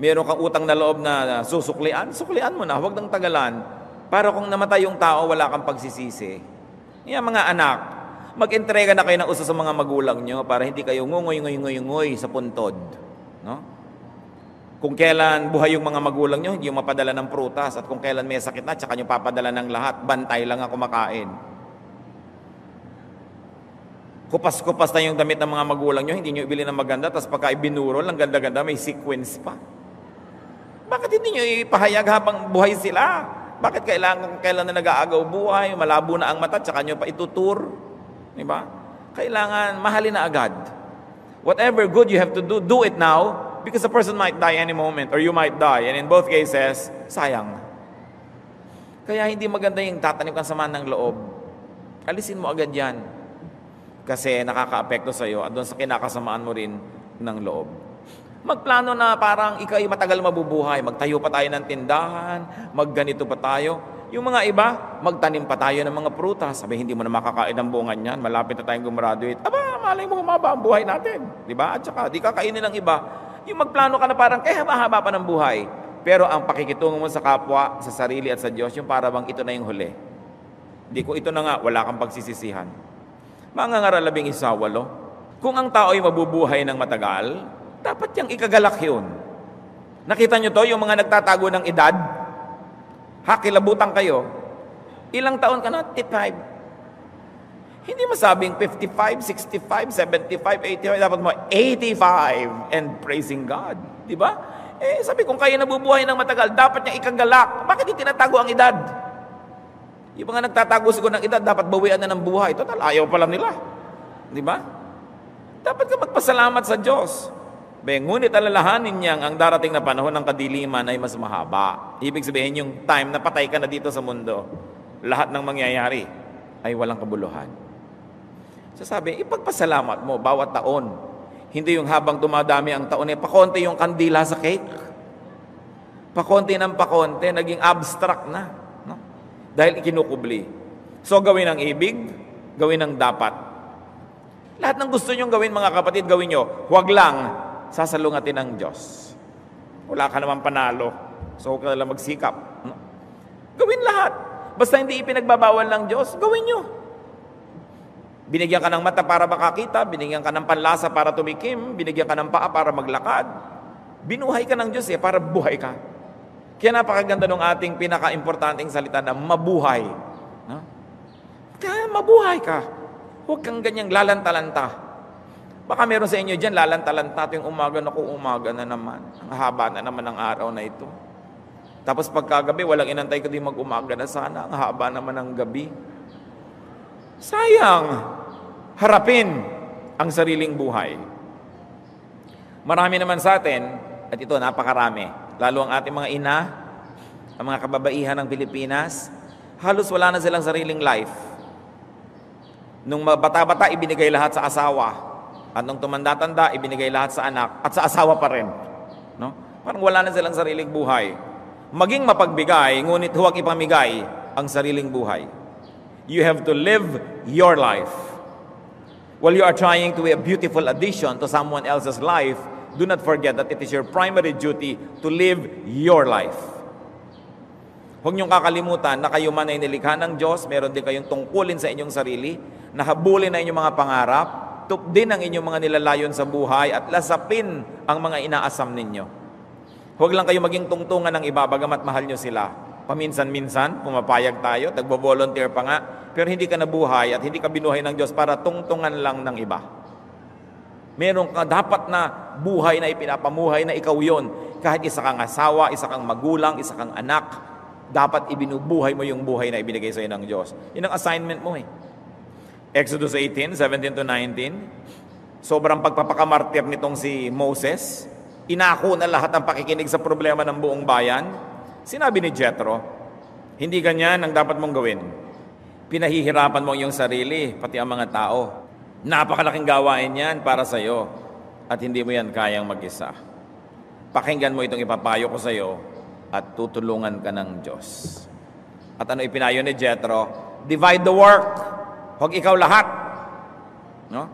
Meron kang utang na loob na suklian mo na, huwag nang tagalan. Para kung namatay yung tao, wala kang pagsisisi. Yan mga anak, mag-entrega na kayo ng uso sa mga magulang nyo para hindi kayo ngungoy sa puntod. No? Kung kailan buhay yung mga magulang nyo, hindi yung mapadala ng prutas. At kung kailan may sakit na, tsaka nyo papadala ng lahat, bantay lang ako kumakain. Kupas-kupas na yung damit ng mga magulang nyo, hindi nyo ibili ng maganda, tapos pagka ibinurol, ang ganda-ganda, may sequence pa. Bakit hindi nyo ipahayag habang buhay sila? Bakit kailan na nag-aagaw buhay, malabo na ang mata, tsaka nyo pa itutur? Diba? Kailangan mahalin na agad. Whatever good you have to do, do it now, because the person might die any moment, or you might die, and in both cases, sayang. Kaya hindi maganda yung tatanim kang sama ng loob. Alisin mo agad yan. Kasi nakaka-apekto sa'yo at doon sa kinakasamaan mo rin ng loob. Magplano na parang ikaw ay matagal mabubuhay. Magtayo pa tayo ng tindahan, magganito pa tayo. Yung mga iba, magtanim pa tayo ng mga prutas. Sabi, hindi mo na makakain ang bungan yan. Malapit na tayong gumraduate. Aba, malay mo humaba ang buhay natin. Diba? At saka, di kakainin ng iba. Yung magplano ka na parang kaya haba-haba pa ng buhay. Pero ang pakikitungo mo sa kapwa, sa sarili at sa Diyos, yung para bang ito na yung huli. Hindi ko ito na nga, wala kang pagsisisihan. Mga ngaral 11, kung ang tao ay mabubuhay ng matagal, dapat yang ikagalak yun. Nakita nyo to, yung mga nagtatago ng edad, hakilabutan kayo, ilang taon ka na? 55. Hindi masabing 55, 65, 75, 85, dapat mo 85 and praising God. Di ba? Sabi, kung kayo nabubuhay ng matagal, dapat niya ikagalak. Bakit hindi tinatago ang edad? Yung mga nagtatago siguro ng edad, dapat bawian na ng buhay. Total, ayaw pala nila. Di ba? Dapat ka magpasalamat sa Diyos. Ngunit alalahanin niyang ang darating na panahon ng kadiliman ay mas mahaba. Ibig sabihin yung time na patay ka na dito sa mundo, lahat ng mangyayari ay walang kabuluhan. So sabi, ipagpasalamat mo bawat taon. Hindi yung habang dumadami ang taon, pakonti yung kandila sa cake. Pakonti ng pakonti, naging abstract na. Dahil ikinukubli. So gawin ang ibig, gawin ang dapat. Lahat ng gusto nyong gawin mga kapatid, gawin nyo. Huwag lang sasalungatin ng Diyos. Wala ka naman panalo. So huwag ka lang magsikap. Gawin lahat. Basta hindi ipinagbabawal ng Diyos, gawin nyo. Binigyan ka ng mata para makakita, binigyan ka ng panlasa para tumikim, binigyan ka ng paa para maglakad. Binuhay ka ng Diyos para buhay ka. Kaya napakaganda ng ating pinaka-importanting salita na mabuhay. No? Kaya mabuhay ka. Huwag kang ganyang lalanta-lanta. Baka meron sa inyo dyan, lalanta-lanta yung umaga na naman. Ang haba na naman ng araw na ito. Tapos pagkagabi, walang inantay ko din mag-umaga na sana. Ang haba naman ng gabi. Sayang. Harapin ang sariling buhay. Marami naman sa atin, at ito napakarami, lalo ang ating mga ina, ang mga kababaihan ng Pilipinas, halos wala na silang sariling life. Nung bata-bata, ibinigay lahat sa asawa. At nung tumanda-tanda, ibinigay lahat sa anak. At sa asawa pa rin. No? Parang wala na silang sariling buhay. Maging mapagbigay, ngunit huwag ipamigay ang sariling buhay. You have to live your life. While you are trying to be a beautiful addition to someone else's life, do not forget that it is your primary duty to live your life. Huwag niyong kakalimutan na kayo man ay nilikha ng Diyos, meron din kayong tungkulin sa inyong sarili, nahabulin na inyong mga pangarap, tupdin ang inyong mga nilalayon sa buhay at lasapin ang mga inaasam ninyo. Huwag lang kayo maging tungtungan ng iba, bagamat mahal nyo sila. Paminsan-minsan, pumapayag tayo, tagbo-volunteer pa nga, pero hindi ka nabuhay at hindi ka binuhay ng Diyos para tungtungan lang ng iba. Meron ka dapat na buhay na ipinapamuhay na ikaw yon. Kahit isa kang asawa, isa kang magulang, isa kang anak, dapat ibinubuhay mo yung buhay na ibinigay sa'yo ng Diyos. Yun ang assignment mo eh. Exodus 18, 17 to 19, sobrang pagpapakamartir nitong si Moses, inako na lahat ang pakikinig sa problema ng buong bayan. Sinabi ni Jethro, hindi ganyan ang dapat mong gawin. Pinahihirapan mo yung sarili, pati ang mga tao. Napakalaking gawain yan para sa iyo at hindi mo yan kayang mag-isa. Pakinggan mo itong ipapayo ko sa iyo at tutulungan ka ng Diyos. At ano ipinayo ni Jethro? Divide the work. Huwag ikaw lahat. No?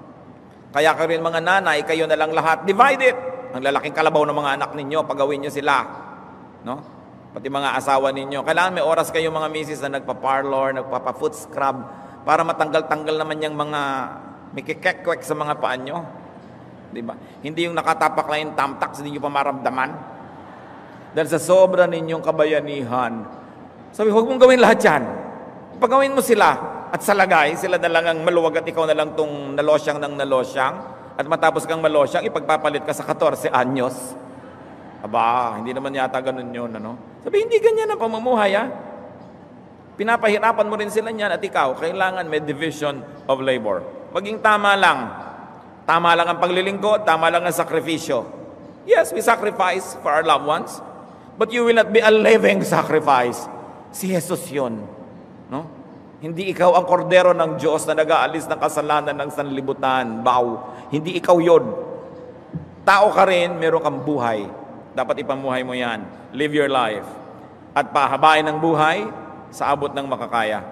Kaya kayo rin mga nanay, kayo na lang lahat. Divide it. Ang lalaking kalabaw ng mga anak ninyo, pagawin nyo sila. No? Pati mga asawa ninyo. Kailangan may oras kayo mga misis na nagpa-parlor, nagpapa-foot scrub para matanggal-tanggal naman yung mga may kikekwek sa mga paan nyo. Diba? Hindi yung nakatapak lang yung tamtak, hindi nyo pa maramdaman. Dahil sa sobra ninyong kabayanihan, sabi, huwag mong gawin lahat yan. Pagawin mo sila. At sa lagay, sila na lang ang maluwag at ikaw na lang tong nalosyang ng nalosyang. At matapos kang malosyang, ipagpapalit ka sa 14 anyos. Aba, hindi naman yata ganun yun, ano? Sabi, hindi ganyan ang pamumuhay, ha? Pinapahirapan mo rin sila niyan at ikaw, kailangan may division of labor. Maging tama lang. Tama lang ang paglilingkod, tama lang ang sakripisyo. Yes, we sacrifice for our loved ones, but you will not be a living sacrifice. Si Jesus yun, no? Hindi ikaw ang kordero ng Diyos na nag-aalis ng kasalanan ng sanlibutan. Bow. Hindi ikaw yun. Tao ka rin, meron kang buhay. Dapat ipamuhay mo yan. Live your life. At pahabain ng buhay sa abot ng makakaya.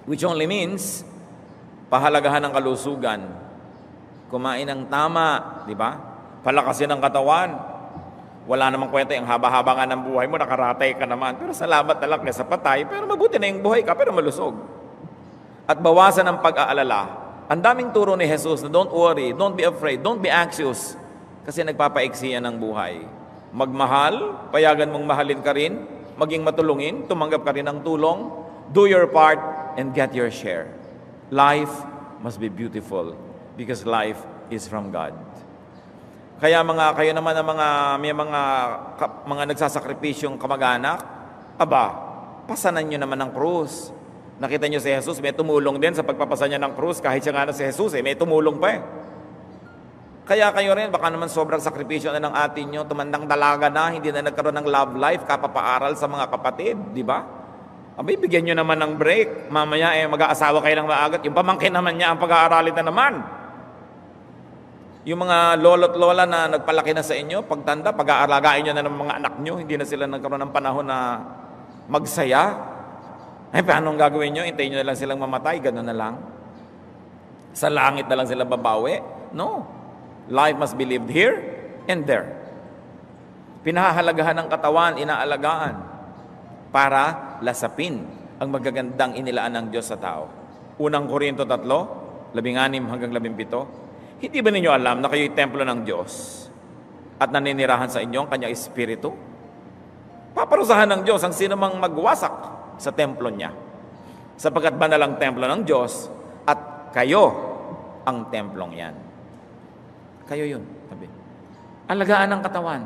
Which only means, pahalagahan ng kalusugan. Kumain ng tama, di ba? Palakasin ng katawan. Wala namang kwenta yung haba-haba nga ng buhay mo, nakaratay ka naman. Pero salamat na lang sa patay, pero mabuti na yung buhay ka, pero malusog. At bawasan ang pag-aalala. Ang daming turo ni Jesus na don't worry, don't be afraid, don't be anxious. Kasi nagpapaiksi yan ng buhay. Magmahal, payagan mong mahalin ka rin, maging matulungin, tumanggap ka rin ng tulong, do your part, and get your share. Life must be beautiful because life is from God. Kaya kayo naman ang may mga nagsasakripisyong kamag-anak, aba, pasanan nyo naman ng krus. Nakita nyo si Jesus, may tumulong din sa pagpapasa niya ng krus, kahit siya nga na si Jesus, may tumulong pa eh. Kaya kayo rin, baka naman sobrang sakripisyo na ng atin nyo, tumandang dalaga na, hindi na nagkaroon ng love life, kapapaaral sa mga kapatid, di ba? Abay, bigyan nyo naman ng break. Mamaya mag-aasawa kayo ng maagat. Yung pamangkin naman niya ang pag-aaralin na naman. Yung mga lolo't lola na nagpalaki na sa inyo, pagtanda, pag-aaragain nyo na ng mga anak nyo, hindi na sila nagkaroon ng panahon na magsaya. Ay, paano ang gagawin nyo? Hintayin nyo na lang silang mamatay, gano'n na lang. Sa langit na lang sila babawi? No. Life must be lived here and there. Pinahahalagahan ng katawan, inaalagaan para lasapin ang magagandang inilaan ng Diyos sa tao. Unang Korinto 3, 16 hanggang 17. Hindi ba ninyo alam na kayo'y templo ng Diyos at naninirahan sa inyo ang Kanyang Espiritu? Paparusahan ng Diyos ang sinumang magwasak sa templo niya. Sapagkat banal ang templo ng Diyos at kayo ang templong yan. Kayo yun. Sabi. Alagaan ng katawan.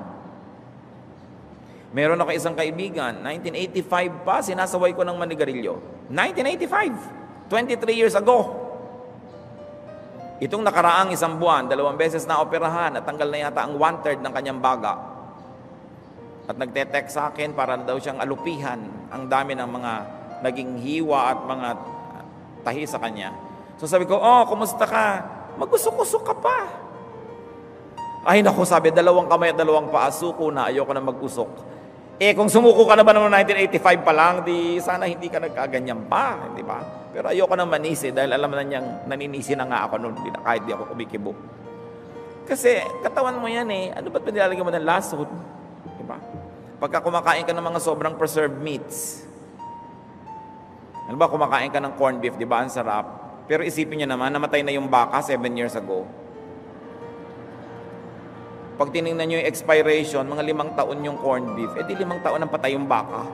Meron ako isang kaibigan, 1985 pa, sinasaway ko ng manigarilyo. 1985, 23 years ago. Itong nakaraang isang buwan, 2 beses na operahan at tanggal na yata ang 1/3 ng kanyang baga. At nagte-text sa akin para daw siyang alupihan. Ang dami ng mga naging hiwa at mga tahi sa kanya. So sabi ko, kumusta ka? Magusok-usok ka pa. Ay naku, sabi, 2 kamay at 2 paa, suko na, ayoko na mag-usok. Kung sumuko ka na ba noong 1985 pa lang, di sana hindi ka nagkaganyan pa, di ba? Pero ayoko na manisi dahil alam na niyang naninisi na nga ako noon, kahit di ako kumikibo. Kasi katawan mo yan ano ba't panilalagyan mo ng lasod? Di ba? Pagka kumakain ka ng mga sobrang preserved meats, ano ba, kumakain ka ng corned beef, di ba? Ang sarap. Pero isipin niyo naman, namatay na yung baka 7 years ago. Pag tinignan niyo yung expiration, mga 5 taon yung corned beef, di 5 taon ang patay yung baka.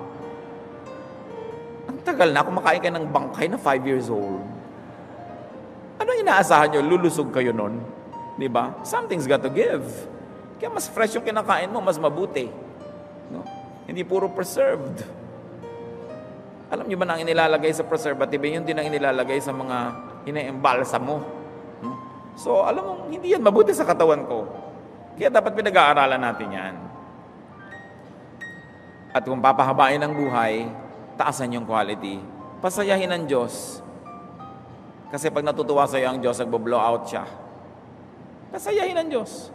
Ang tagal na, kumakain kayo ng bangkay na 5 years old. Ano inaasahan niyo? Lulusog kayo nun? Diba? Something's got to give. Kaya mas fresh yung kinakain mo, mas mabuti. No? Hindi puro preserved. Alam niyo ba na ang inilalagay sa preservative, yun din ang inilalagay sa mga ina-embalsa mo. So, alam mo, hindi yan mabuti sa katawan ko. Kaya dapat pinag-aaralan natin yan. At kung papahabain ang buhay, taasan yung quality. Pasayahin ang Diyos. Kasi pag natutuwa sa iyo ang Diyos, nagbo-blow out siya. Pasayahin ang Diyos.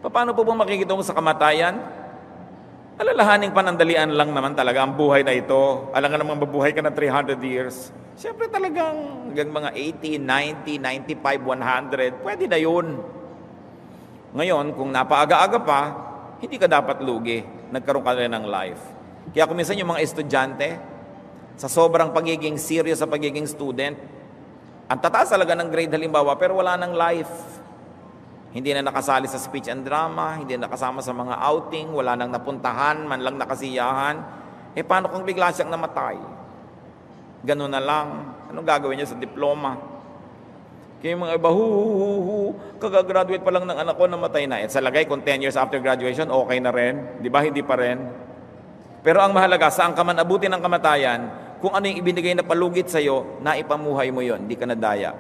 Paano po bang makikita mo sa kamatayan? Alalahaning panandalian lang naman talaga ang buhay na ito. Alam nga namang mabuhay ka na 300 years. Siyempre talagang hanggang mga 80, 90, 95, 100, pwede na yun. Ngayon, kung napaaga-aga pa, hindi ka dapat lugi. Nagkaroon ka rin ng life. Kaya kung minsan yung mga estudyante, sa sobrang pagiging serious sa pagiging student, ang tataas talaga ng grade halimbawa, pero wala ng life. Hindi na nakasali sa speech and drama, hindi na nakasama sa mga outing, wala nang napuntahan, man lang nakasiyahan. Paano kung bigla siyang namatay? Ganun na lang. Anong gagawin niya sa diploma? Kaya yung mga iba, kagagraduate pa lang ng anak ko, namatay na. At sa lagay, kung 10 years after graduation, okay na rin. Di ba? Hindi pa rin. Pero ang mahalaga, saan ka man abutin ng kamatayan, kung ano yung ibinigay na palugit sa'yo, naipamuhay mo yon, hindi ka nadaya.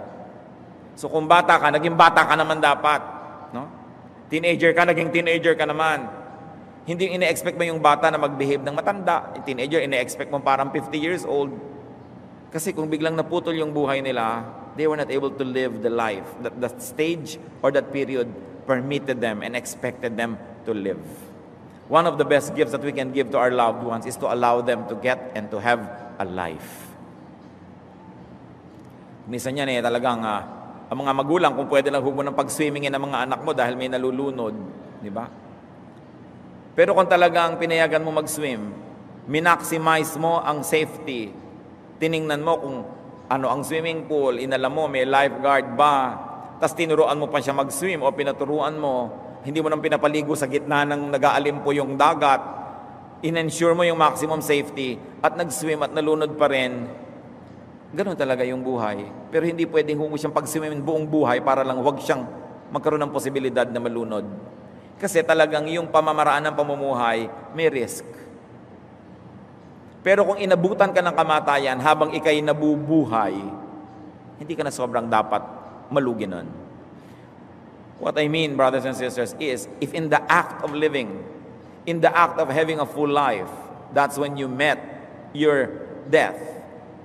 So kung bata ka, naging bata ka naman dapat. No? Teenager ka, naging teenager ka naman. Hindi ine-expect mo yung bata na mag-behave ng matanda. Yung teenager, ine-expect mo parang 50 years old. Kasi kung biglang naputol yung buhay nila, they were not able to live the life that the stage or that period permitted them and expected them to live. One of the best gifts that we can give to our loved ones is to allow them to get and to have a life. Minsan yan talagang ang mga magulang, kung pwede lang huwag mo ng pag-swimmingin ng mga anak mo dahil may nalulunod, di ba? Pero kung talagang pinayagan mo mag-swim, minaximize mo ang safety, tiningnan mo kung ano ang swimming pool, inalam mo may lifeguard ba, tas tinuruan mo pa siya mag-swim o pinaturuan mo, hindi mo nang pinapaligo sa gitna ng nag-aalimpo yung dagat, in-ensure mo yung maximum safety at nag-swim at nalunod pa rin. Ganun talaga yung buhay. Pero hindi pwedeng humo siyang pag-swimin buong buhay para lang huwag siyang magkaroon ng posibilidad na malunod. Kasi talagang yung pamamaraan ng pamumuhay may risk. Pero kung inabutan ka ng kamatayan habang ikay nabubuhay, hindi ka na sobrang dapat malugi nun. What I mean, brothers and sisters, is if in the act of living, in the act of having a full life, that's when you met your death,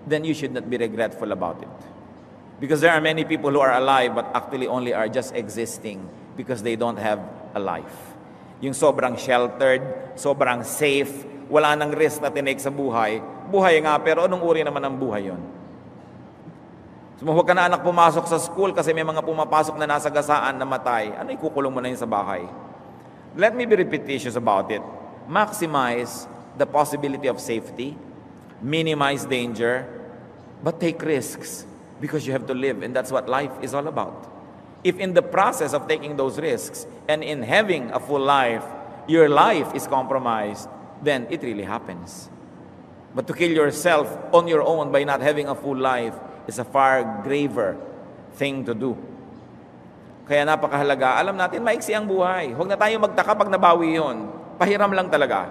then you should not be regretful about it. Because there are many people who are alive but actually only are just existing because they don't have a life. Yung sobrang sheltered, sobrang safe, wala nang risk na tinake sa buhay. Buhay nga, pero anong uri naman ng buhay yon? So, huwag ka na anak pumasok sa school kasi may mga pumapasok na nasa gasaan na matay. Ano ikukulong mo na yun sa bahay? Let me be repetitious about it. Maximize the possibility of safety, minimize danger, but take risks because you have to live, and that's what life is all about. If in the process of taking those risks and in having a full life, your life is compromised, then it really happens. But to kill yourself on your own by not having a full life is a far graver thing to do. Kaya napakahalaga, alam natin, maiksi ang buhay. Huwag na tayo magtaka pag nabawi yun. Pahiram lang talaga.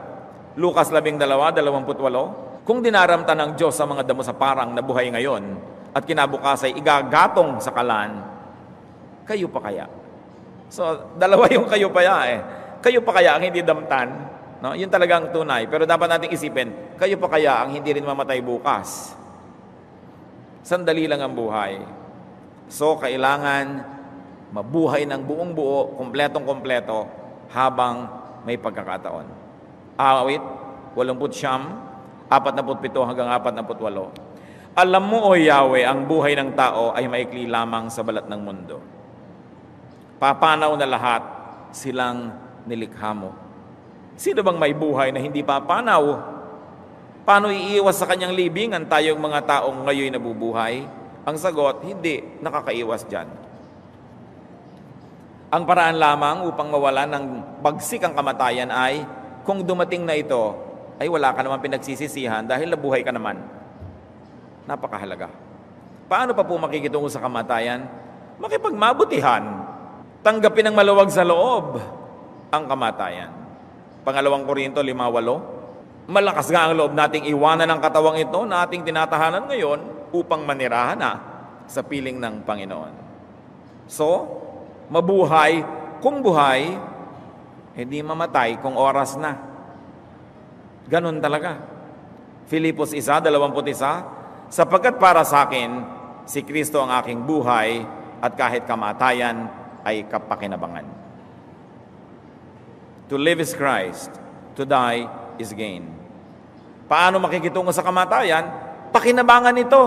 Lucas 12:28, kung dinaramta ng Diyos sa mga damo sa parang na buhay ngayon at kinabukas ay igagatong sa kalan, kayo pa kaya? So, dalawa yung kayo pa ya. Kayo pa kaya ang hindi damtan? No? Yun talagang tunay. Pero dapat nating isipin, kayo pa kaya ang hindi rin mamatay bukas? Sandali lang ang buhay. So, kailangan mabuhay ng buong buo, kompletong-kompleto, habang may pagkakataon. Awit, 89, 47 hanggang 48. Alam mo, O Yahweh, ang buhay ng tao ay maikli lamang sa balat ng mundo. Papanaw na lahat silang nilikha mo. Sino bang may buhay na hindi papanaw? Paano iiwas sa kanyang libingan tayong mga taong ngayon nabubuhay? Ang sagot, hindi, nakakaiwas dyan. Ang paraan lamang upang mawalan ng bagsik ang kamatayan ay, kung dumating na ito, ay wala ka naman pinagsisisihan dahil nabuhay ka naman. Napakahalaga. Paano pa po makikitungo sa kamatayan? Makipagmabutihan. Tanggapin ng maluwag sa loob ang kamatayan. Pangalawang Korinto 5:8, malakas nga ang loob nating iwanan ang katawang ito na ating tinatahanan ngayon upang manirahan na sa piling ng Panginoon. So, mabuhay kung buhay, hindi mamatay kung oras na. Ganun talaga. Filipos 1:21, sapagkat para sa akin, si Kristo ang aking buhay at kahit kamatayan ay kapakinabangan. To live is Christ, to die is gain. Paano makikitungo sa kamatayan? Pakinabangan ito.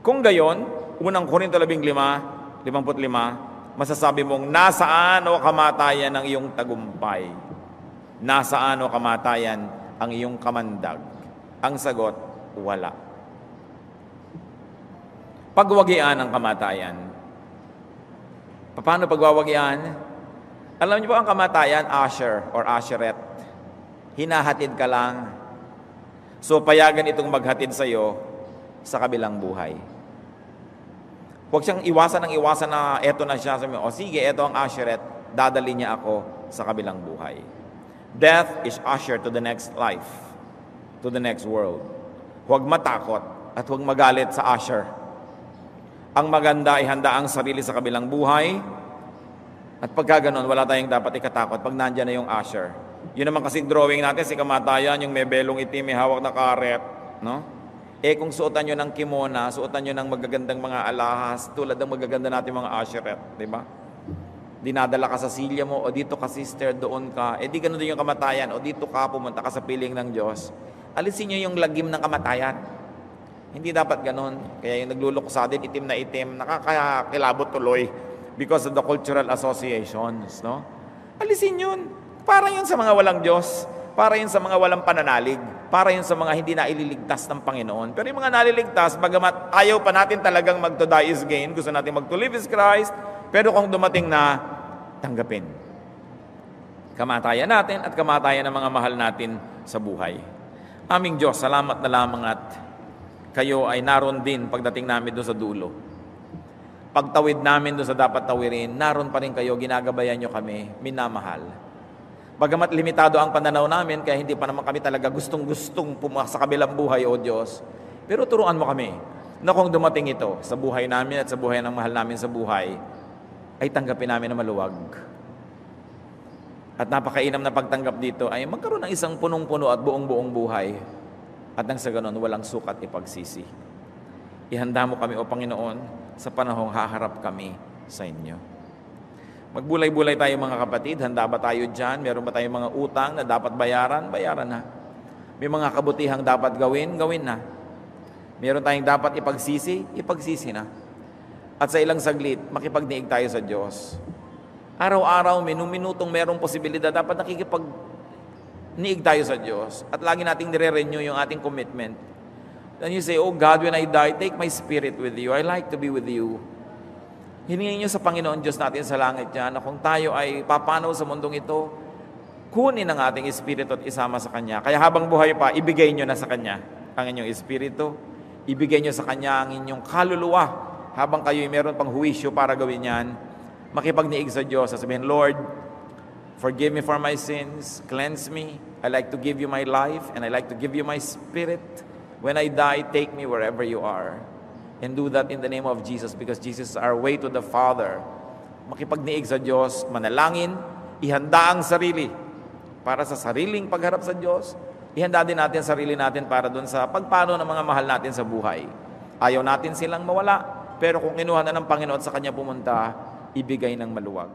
Kung gayon, unang Korinto 15:55, masasabi mong, nasaan o kamatayan ang iyong tagumpay? Nasaan o kamatayan ang iyong kamandag? Ang sagot, wala. Pagwagian ang kamatayan. Paano pagwawagian? Alam niyo po ang kamatayan, usher or usherette. Hinahatid ka lang. So, payagan itong maghatid sa iyo sa kabilang buhay. Huwag siyang iwasan na eto na siya. Sabi mo, o sige, eto ang usherette. Dadali niya ako sa kabilang buhay. Death is usher to the next life, to the next world. Huwag matakot at huwag magalit sa usher. Ang maganda ay handa ang sarili sa kabilang buhay. At pagka ganun, wala tayong dapat ikatakot pag nandyan na yung usher. Yun naman kasi drawing natin, si kamatayan, yung may belong itim, may hawak na karet. No? Kung suotan nyo ng kimona, suotan nyo ng magagandang mga alahas, tulad ng magaganda natin mga usherette, di ba? Dinadala ka sa silya mo, o dito ka sister, doon ka. Di ganun din yung kamatayan, o dito ka, pumunta ka sa piling ng Diyos. Alisin nyo yung lagim ng kamatayan. Hindi dapat ganun. Kaya yung nagluluksa din, itim na itim, nakakakilabot tuloy. Because of the cultural associations, no? Alisin yun. Para yun sa mga walang Diyos. Para yun sa mga walang pananalig. Para yun sa mga hindi na ililigtas ng Panginoon. Pero yung mga naliligtas, bagamat ayaw pa natin talagang mag-to die is gain, gusto natin mag-to live is Christ, pero kung dumating na, tanggapin. Kamatayan natin at kamatayan ng mga mahal natin sa buhay. Aming Diyos, salamat na lamang at kayo ay naroon din pagdating namin doon sa dulo. Pagtawid namin doon sa dapat tawirin, naroon pa rin kayo, ginagabayan nyo kami, minamahal. Bagamat limitado ang pananaw namin, kaya hindi pa naman kami talaga gustong-gustong pumasok sa kabilang buhay, O Diyos. Pero turuan mo kami na kung dumating ito sa buhay namin at sa buhay ng mahal namin sa buhay, ay tanggapin namin na maluwag. At napakainam na pagtanggap dito ay magkaroon ng isang punong-puno at buong-buong buhay. At nang sa ganon, walang sukat ipagsisi. Ihanda mo kami, O Panginoon, sa panahong haharap kami sa inyo. Magbulay-bulay tayo mga kapatid. Handa ba tayo dyan? Meron ba tayong mga utang na dapat bayaran? Bayaran na. May mga kabutihang dapat gawin? Gawin na. Meron tayong dapat ipagsisi? Ipagsisi na. At sa ilang saglit, makipagniig tayo sa Diyos. Araw-araw, minutong merong posibilidad, dapat nakikipagniig tayo sa Diyos. At lagi nating nire-renew yung ating commitment. Then you say, oh God, when I die, take my spirit with you. I like to be with you. Hiningin niyo sa Panginoon Diyos natin sa langit niya na kung tayo ay papanaw sa mundong ito, kunin ang ating espiritu at isama sa Kanya. Kaya habang buhay pa, ibigay niyo na sa Kanya ang inyong espiritu. Ibigay niyo sa Kanya ang inyong kaluluwa. Habang kayo'y meron pang huwisyo para gawin yan, makipagniig sa Diyos. Sasabihin, Lord, forgive me for my sins. Cleanse me. I like to give you my life and I like to give you my spirit. When I die, take me wherever you are. And do that in the name of Jesus because Jesus is our way to the Father. Makipagniig sa Diyos, manalangin, ihanda ang sarili para sa sariling pagharap sa Diyos. Ihanda din natin sarili natin para dun sa pagpano ng mga mahal natin sa buhay. Ayaw natin silang mawala, pero kung kinuha na ng Panginoon sa Kanya pumunta, ibigay ng maluwag.